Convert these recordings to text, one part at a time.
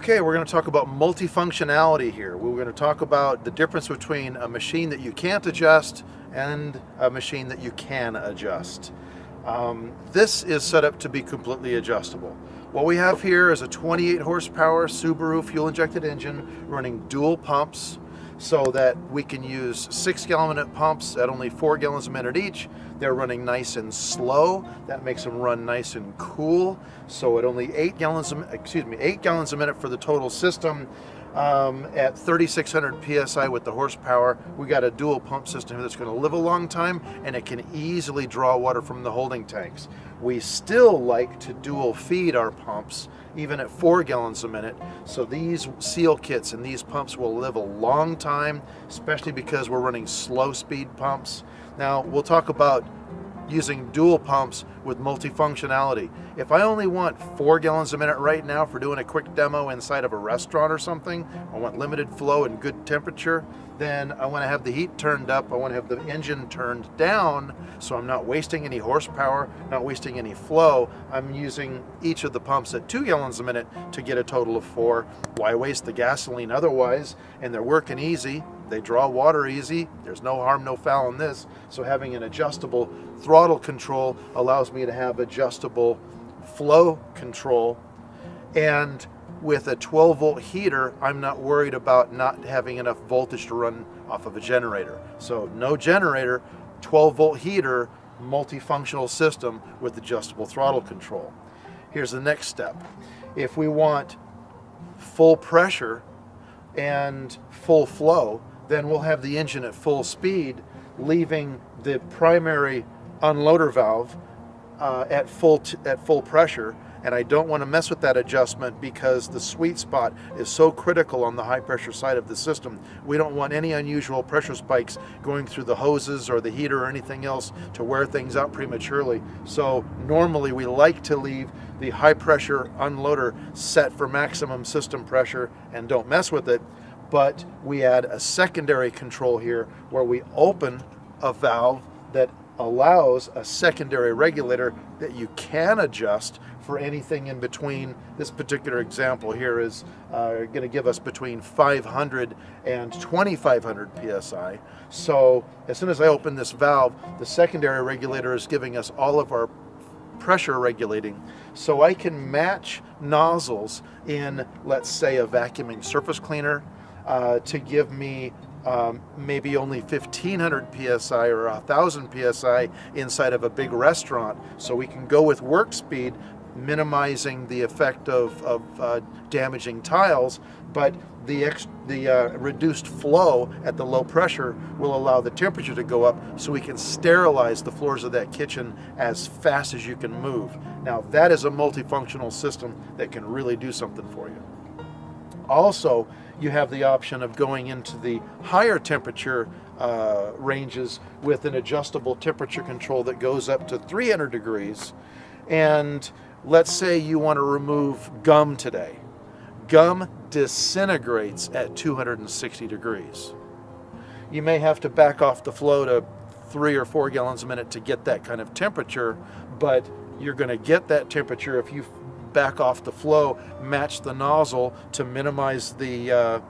Okay, we're going to talk about multifunctionality here. We're going to talk about the difference between a machine that you can't adjust and a machine that you can adjust. This is set up to be completely adjustable. What we have here is a 28 horsepower Subaru fuel injected engine running dual pumps so that we can use 6-gallon minute pumps at only 4 gallons a minute each. They're running nice and slow. That makes them run nice and cool. So at only 8 gallons a minute for the total system. At 3,600 psi with the horsepower, we got a dual pump system that's going to live a long time, and it can easily draw water from the holding tanks. We still like to dual feed our pumps even at 4 gallons a minute, so these seal kits and these pumps will live a long time, especially because we're running slow speed pumps. Now we'll talk about using dual pumps with multifunctionality. If I only want 4 gallons a minute right now for doing a quick demo inside of a restaurant or something, I want limited flow and good temperature, then I want to have the heat turned up, I want to have the engine turned down so I'm not wasting any horsepower, not wasting any flow. I'm using each of the pumps at 2 gallons a minute to get a total of 4. Why waste the gasoline otherwise? And they're working easy. They draw water easy. There's no harm, no foul in this. So having an adjustable throttle control allows me to have adjustable flow control. And with a 12-volt heater, I'm not worried about not having enough voltage to run off of a generator. So no generator, 12-volt heater, multifunctional system with adjustable throttle control. Here's the next step. If we want full pressure and full flow, then we'll have the engine at full speed, leaving the primary unloader valve at full pressure. And I don't want to mess with that adjustment because the sweet spot is so critical on the high pressure side of the system. We don't want any unusual pressure spikes going through the hoses or the heater or anything else to wear things out prematurely. So normally we like to leave the high pressure unloader set for maximum system pressure and don't mess with it. But we add a secondary control here where we open a valve that allows a secondary regulator that you can adjust for anything in between. This particular example here is going to give us between 500 and 2,500 psi. So as soon as I open this valve, the secondary regulator is giving us all of our pressure regulating. So I can match nozzles in, let's say, a vacuuming surface cleaner to give me maybe only 1,500 psi or 1,000 psi inside of a big restaurant. So we can go with work speed, minimizing the effect of damaging tiles, but the reduced flow at the low pressure will allow the temperature to go up so we can sterilize the floors of that kitchen as fast as you can move. Now that is a multifunctional system that can really do something for you. Also, you have the option of going into the higher temperature ranges with an adjustable temperature control that goes up to 300 degrees. And let's say you want to remove gum today. Gum disintegrates at 260 degrees. You may have to back off the flow to 3 or 4 gallons a minute to get that kind of temperature, but you're going to get that temperature if you back off the flow, match the nozzle to minimize the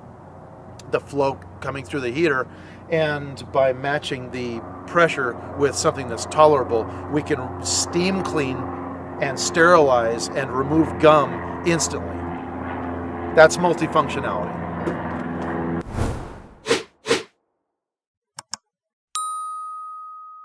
flow coming through the heater, and by matching the pressure with something that's tolerable, we can steam clean and sterilize and remove gum instantly. That's multifunctionality.